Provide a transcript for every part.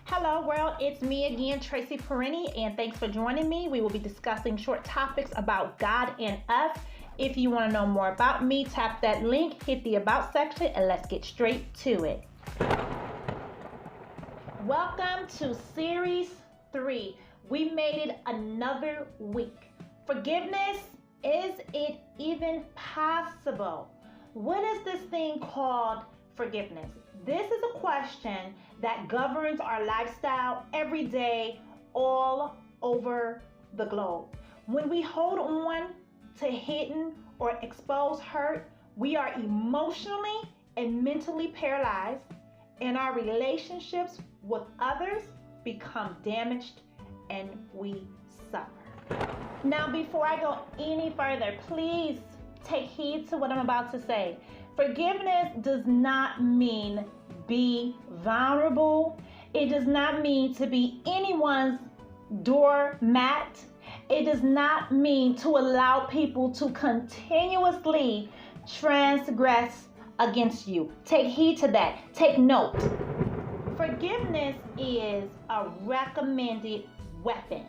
Hello world, it's me again, Tracy Perini, and thanks for joining me. We will be discussing short topics about God and us. If you want to know more about me, tap that link, hit the About section, and let's get straight to it. Welcome to Series 3. We made it another week. Forgiveness, is it even possible? What is this thing called forgiveness? This is a question that governs our lifestyle every day, all over the globe. When we hold on to hidden or exposed hurt, we are emotionally and mentally paralyzed, and our relationships with others become damaged and we suffer. Now, before I go any further, please take heed to what I'm about to say. Forgiveness does not mean be vulnerable. It does not mean to be anyone's doormat. It does not mean to allow people to continuously transgress against you. Take heed to that. Take note. Forgiveness is a recommended weapon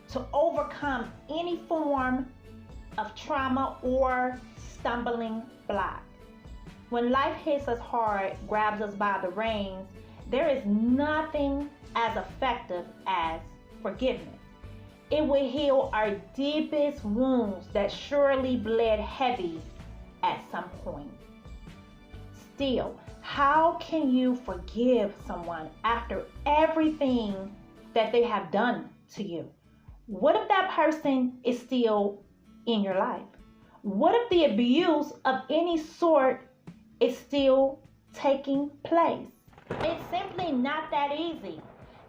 to overcome any form of trauma or stumbling block. When life hits us hard, grabs us by the reins, there is nothing as effective as forgiveness. It will heal our deepest wounds that surely bled heavy at some point. Still, how can you forgive someone after everything that they have done to you? What if that person is still in your life? What if the abuse of any sort is still taking place? It's simply not that easy.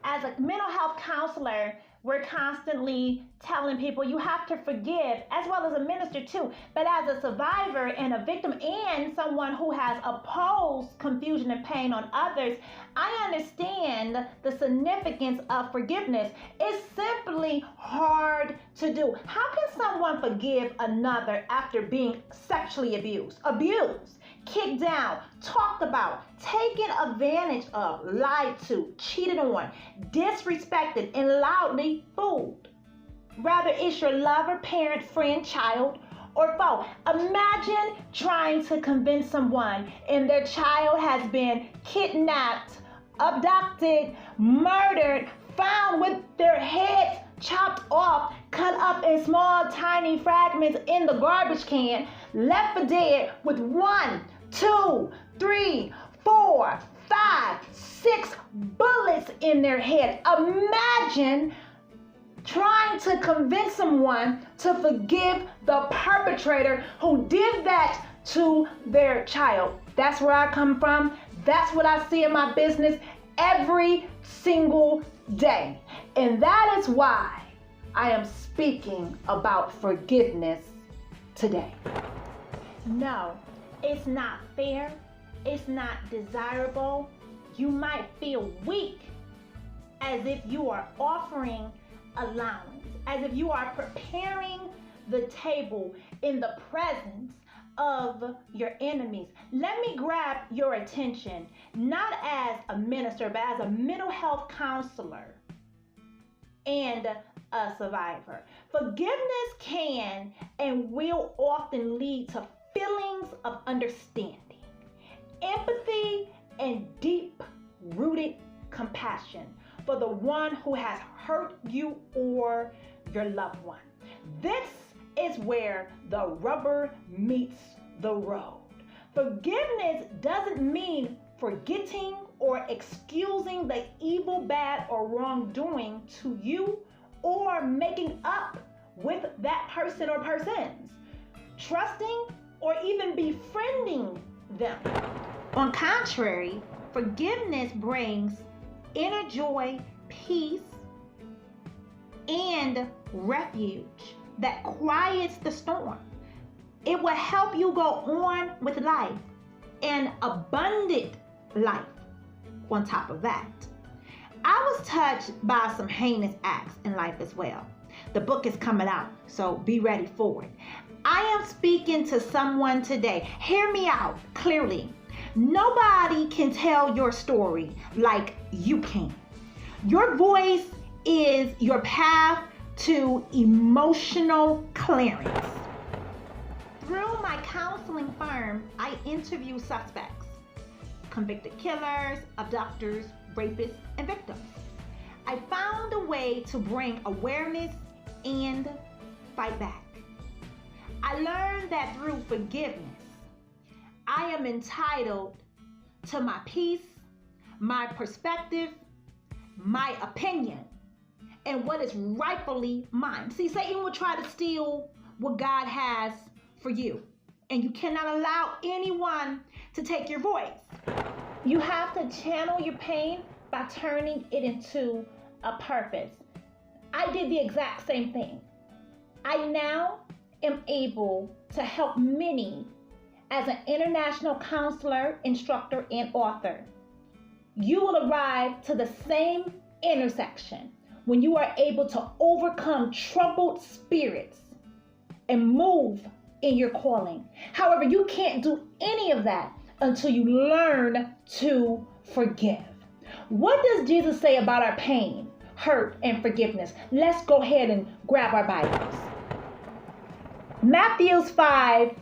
As a mental health counselor, we're constantly telling people you have to forgive, as well as a minister too. But as a survivor and a victim and someone who has opposed confusion and pain on others, I understand the significance of forgiveness. It's simply hard to do. How can someone forgive another after being sexually abused, kicked down, talked about, taken advantage of, lied to, cheated on, disrespected, and loudly fooled? Rather, it's your lover, parent, friend, child, or foe. Imagine trying to convince someone and their child has been kidnapped, abducted, murdered, found with their heads chopped off, cut up in small, tiny fragments in the garbage can, left for dead with 1, 2, 3, 4, 5, 6 bullets in their head. Imagine trying to convince someone to forgive the perpetrator who did that to their child. That's where I come from. That's what I see in my business every single day. And that is why I am speaking about forgiveness today. No, it's not fair. It's not desirable. You might feel weak, as if you are offering allowance, as if you are preparing the table in the presence of your enemies. Let me grab your attention, not as a minister, but as a mental health counselor and a survivor. Forgiveness can and will often lead to feelings of understanding, empathy, and deep-rooted compassion for the one who has hurt you or your loved one. This is where the rubber meets the road. Forgiveness doesn't mean forgetting or excusing the evil, bad, or wrongdoing to you, or making up with that person or persons, trusting or even befriending them. On contrary, forgiveness brings inner joy, peace, and refuge that quiets the storm. It will help you go on with life, an abundant life on top of that. I was touched by some heinous acts in life as well. The book is coming out, so be ready for it. I am speaking to someone today. Hear me out clearly. Nobody can tell your story like you can. Your voice is your path to emotional clearance. Through my counseling firm, I interview suspects, convicted killers, abductors, rapists, and victims. I found a way to bring awareness and fight back. I learned that through forgiveness, I am entitled to my peace, my perspective, my opinion, and what is rightfully mine. See, Satan will try to steal what God has for you, and you cannot allow anyone to take your voice. You have to channel your pain by turning it into a purpose. I did the exact same thing. I now am able to help many as an international counselor, instructor, and author. You will arrive to the same intersection when you are able to overcome troubled spirits and move in your calling. However, you can't do any of that until you learn to forgive. What does Jesus say about our pain, hurt, and forgiveness? Let's go ahead and grab our Bibles. Matthew 5,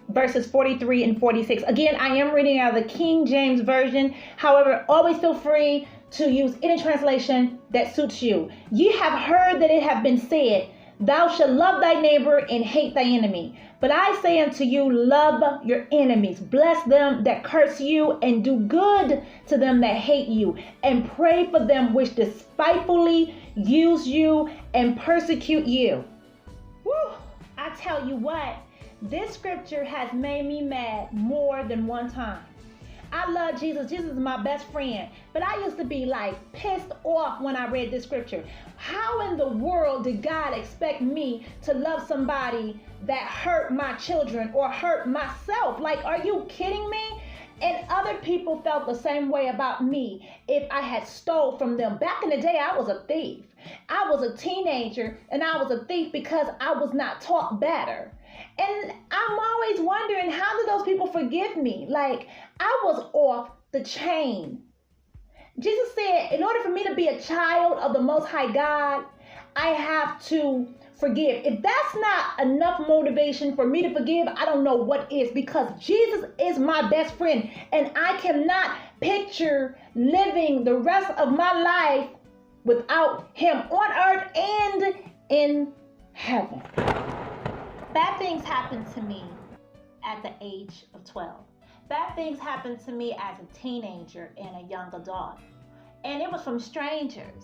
verses 43 and 46. Again, I am reading out of the King James Version. However, always feel free to use any translation that suits you. Ye have heard that it have been said, thou shalt love thy neighbor and hate thy enemy. But I say unto you, love your enemies, bless them that curse you, and do good to them that hate you, and pray for them which despitefully use you and persecute you. Woo! I tell you what, this scripture has made me mad more than one time. I love Jesus. Jesus is my best friend. But I used to be like pissed off when I read this scripture. How in the world did God expect me to love somebody that hurt my children or hurt myself? Like, are you kidding me? And other people felt the same way about me if I had stole from them. Back in the day, I was a thief. I was a teenager and I was a thief because I was not taught better. And I'm always wondering, how did those people forgive me? Like, I was off the chain. Jesus said, in order for me to be a child of the Most High God, I have to forgive. If that's not enough motivation for me to forgive, I don't know what is, because Jesus is my best friend, and I cannot picture living the rest of my life without him on earth and in heaven. Bad things happened to me at the age of 12. Bad things happened to me as a teenager and a young adult. And it was from strangers.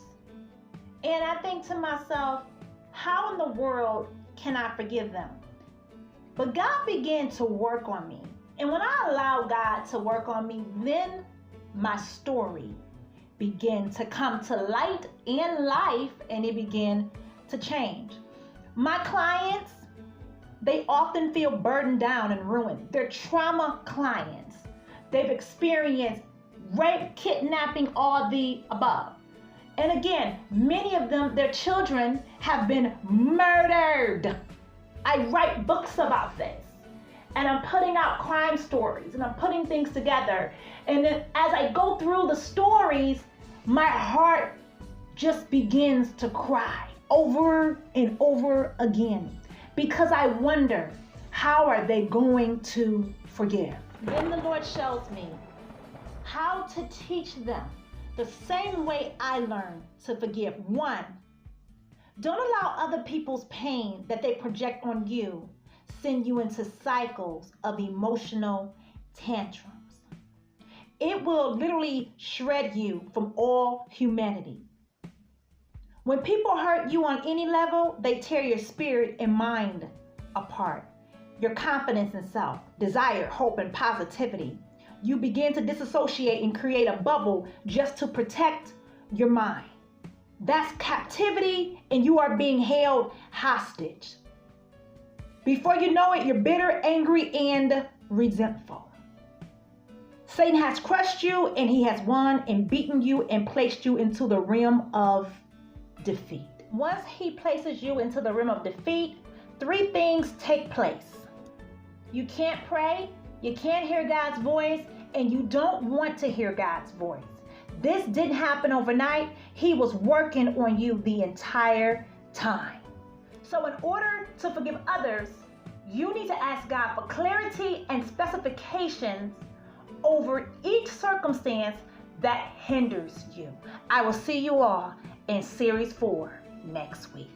And I think to myself, how in the world can I forgive them? But God began to work on me. And when I allowed God to work on me, then my story began to come to light and life, and it began to change. My clients, they often feel burdened down and ruined. They're trauma clients. They've experienced rape, kidnapping, all the above. And again, many of them, their children have been murdered. I write books about this. And I'm putting out crime stories and I'm putting things together. And then as I go through the stories, my heart just begins to cry over and over again. Because I wonder, how are they going to forgive? Then the Lord shows me how to teach them the same way I learned to forgive. 1, don't allow other people's pain that they project on you send you into cycles of emotional tantrums. It will literally shred you from all humanity. When people hurt you on any level, they tear your spirit and mind apart. Your confidence in self, desire, hope, and positivity. You begin to disassociate and create a bubble just to protect your mind. That's captivity, and you are being held hostage. Before you know it, you're bitter, angry, and resentful. Satan has crushed you, and he has won and beaten you and placed you into the realm of defeat. Once he places you into the realm of defeat, 3 things take place. You can't pray, you can't hear God's voice, and you don't want to hear God's voice. This didn't happen overnight. He was working on you the entire time. So in order to forgive others, you need to ask God for clarity and specifications over each circumstance that hinders you. I will see you all in Series 4 next week.